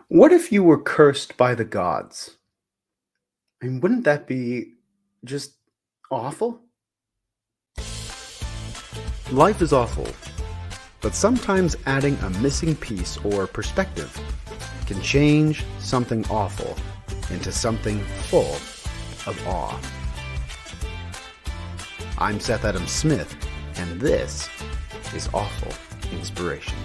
What if you were cursed by the gods? I mean, wouldn't that be just awful? Life is awful, but sometimes adding a missing piece or perspective can change something awful into something full of awe. I'm Seth Adam Smith, and this is Awful Inspiration.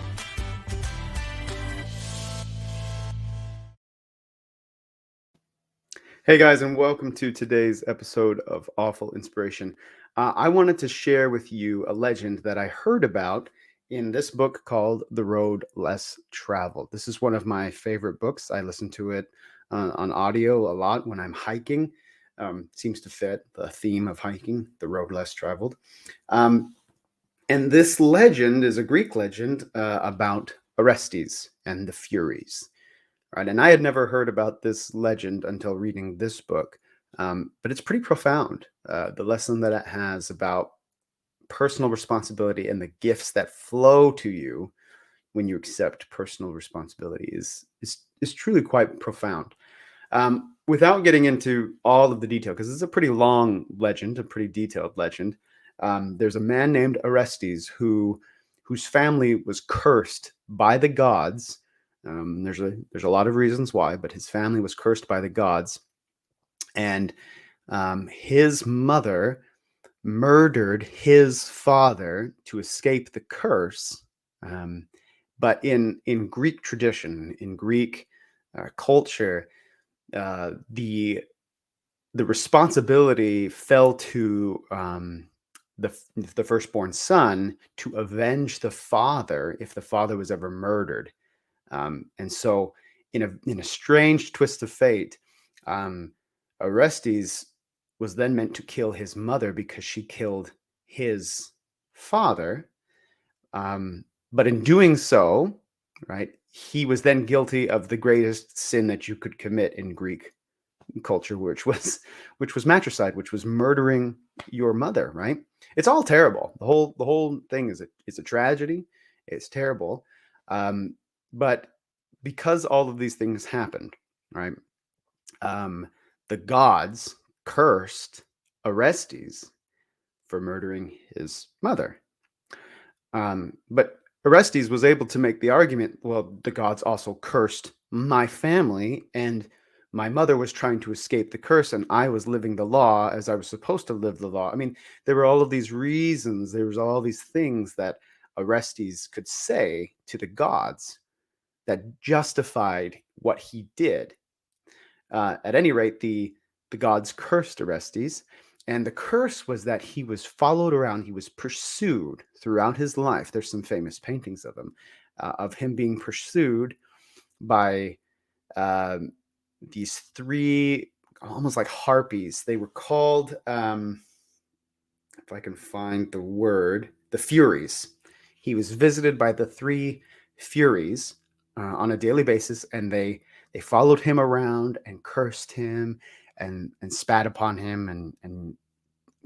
Hey guys, and welcome to today's episode of Awful Inspiration. I wanted to share with you a legend that I heard about in this book called The Road Less Traveled. This is one of my favorite books. I listen to it on audio a lot when I'm hiking. Seems to fit the theme of hiking, The Road Less Traveled. And this legend is a Greek legend about Orestes and the Furies. Right, and I had never heard about this legend until reading this book, but it's pretty profound. The lesson that it has about personal responsibility and the gifts that flow to you when you accept personal responsibility is truly quite profound. Without getting into all of the detail, because it's a pretty long legend, a pretty detailed legend. There's a man named Orestes whose family was cursed by the gods. There's a lot of reasons why, but his family was cursed by the gods, and his mother murdered his father to escape the curse. But in Greek tradition, in Greek culture, the responsibility fell to the firstborn son to avenge the father if the father was ever murdered. And so, in a strange twist of fate, Orestes was then meant to kill his mother because she killed his father. But in doing so, right, he was then guilty of the greatest sin that you could commit in Greek culture, which was matricide, which was murdering your mother. Right? It's all terrible. The whole thing is a tragedy. It's terrible. But because all of these things happened, right? The gods cursed Orestes for murdering his mother. But Orestes was able to make the argument, well, the gods also cursed my family, and my mother was trying to escape the curse, and I was living the law as I was supposed to live the law. I mean, there were all of these reasons, there was all these things that Orestes could say to the gods that justified what he did. At any rate, the gods cursed Orestes, and the curse was that he was followed around. He was pursued throughout his life. There's some famous paintings of him being pursued by these three, almost like harpies. They were called, if I can find the word, the Furies. He was visited by the three Furies on a daily basis, and they followed him around and cursed him and spat upon him and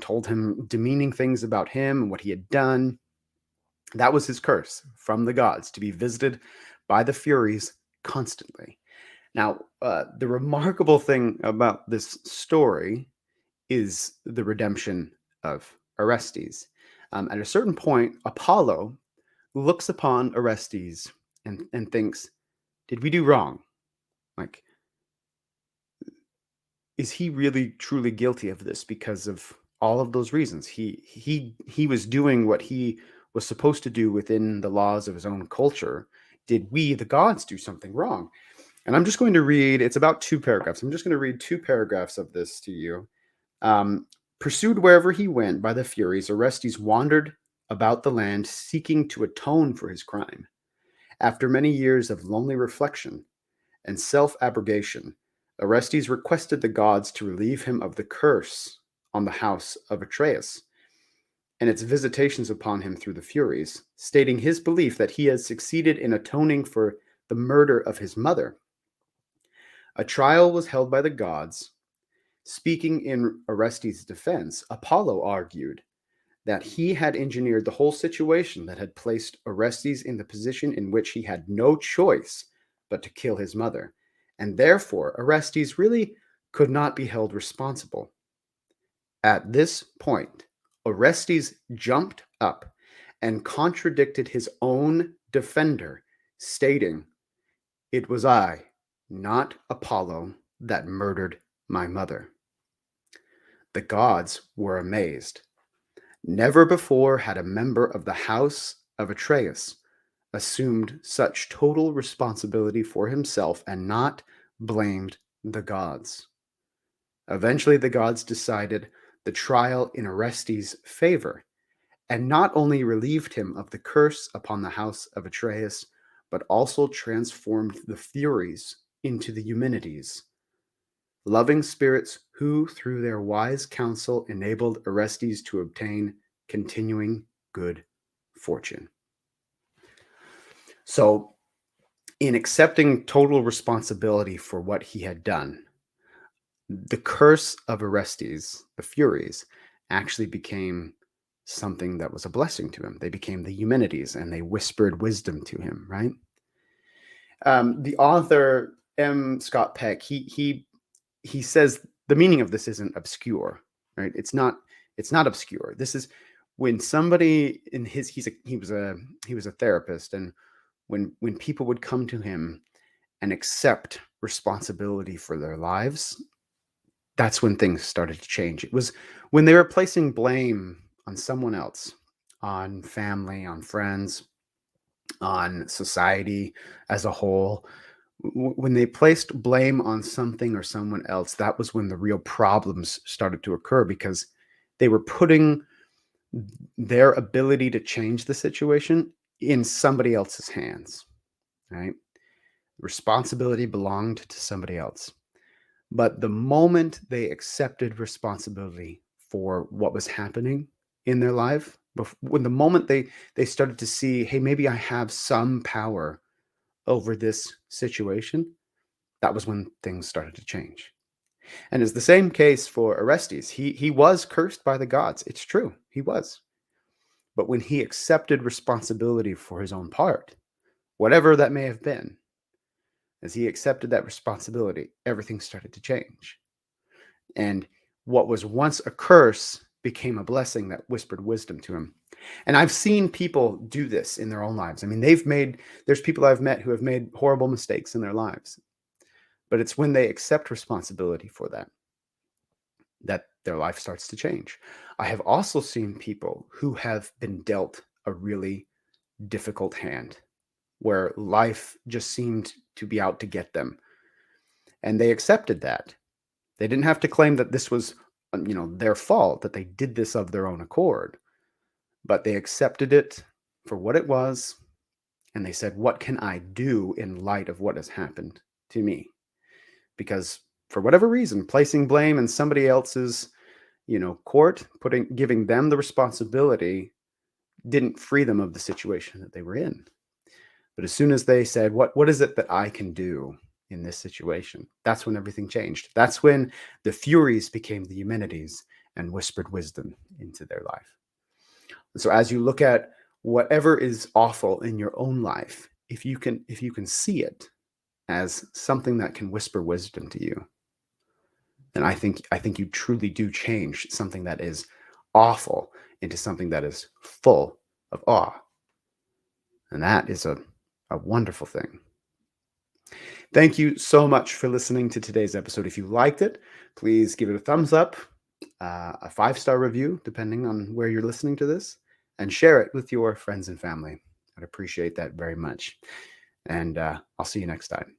told him demeaning things about him and what he had done. That was his curse from the gods, to be visited by the Furies constantly. Now, the remarkable thing about this story is the redemption of Orestes. At a certain point, Apollo looks upon Orestes and thinks, did we do wrong? Like, is he really truly guilty of this because of all of those reasons? He was doing what he was supposed to do within the laws of his own culture. Did we, the gods, do something wrong? And I'm just going to read, it's about 2 paragraphs. I'm just going to read 2 paragraphs of this to you. Pursued wherever he went by the Furies, Orestes wandered about the land seeking to atone for his crime. After many years of lonely reflection and self-abrogation, Orestes requested the gods to relieve him of the curse on the house of Atreus and its visitations upon him through the Furies, stating his belief that he had succeeded in atoning for the murder of his mother. A trial was held by the gods. Speaking in Orestes' defense, Apollo argued that he had engineered the whole situation that had placed Orestes in the position in which he had no choice but to kill his mother, and therefore Orestes really could not be held responsible. At this point, Orestes jumped up and contradicted his own defender, stating, "It was I, not Apollo, that murdered my mother." The gods were amazed. Never before had a member of the house of Atreus assumed such total responsibility for himself and not blamed the gods. Eventually, the gods decided the trial in Orestes' favor, and not only relieved him of the curse upon the house of Atreus, but also transformed the Furies into the Eumenides, loving spirits who, through their wise counsel, enabled Orestes to obtain continuing good fortune. So, in accepting total responsibility for what he had done, the curse of Orestes, the Furies, actually became something that was a blessing to him. They became the Eumenides, and they whispered wisdom to him, right? The author, M. Scott Peck, he says the meaning of this isn't obscure, right? It's not obscure. This is when somebody in his he was a therapist, and when people would come to him and accept responsibility for their lives, that's when things started to change. It was when they were placing blame on someone else, on family, on friends, on society as a whole. When they placed blame on something or someone else, that was when the real problems started to occur, because they were putting their ability to change the situation in somebody else's hands, right? Responsibility belonged to somebody else. But the moment they accepted responsibility for what was happening in their life, when the moment they started to see, hey, maybe I have some power over this situation, that was when things started to change. And it's the same case for Orestes. He was cursed by the gods. It's true, he was. But when he accepted responsibility for his own part, whatever that may have been, as he accepted that responsibility, everything started to change. And what was once a curse became a blessing that whispered wisdom to him. And I've seen people do this in their own lives. I mean, there's people I've met who have made horrible mistakes in their lives. But it's when they accept responsibility for that their life starts to change. I have also seen people who have been dealt a really difficult hand, where life just seemed to be out to get them. And they accepted that. They didn't have to claim that this was, their fault, that they did this of their own accord. But they accepted it for what it was, and they said, what can I do in light of what has happened to me? Because for whatever reason, placing blame in somebody else's, court, giving them the responsibility, didn't free them of the situation that they were in. But as soon as they said, what is it that I can do in this situation? That's when everything changed. That's when the Furies became the Eumenides and whispered wisdom into their life. So as you look at whatever is awful in your own life, if you can see it as something that can whisper wisdom to you, then I think you truly do change something that is awful into something that is full of awe. And that is a wonderful thing. Thank you so much for listening to today's episode. If you liked it, please give it a thumbs up, a 5-star review, depending on where you're listening to this, and share it with your friends and family. I'd appreciate that very much. And I'll see you next time.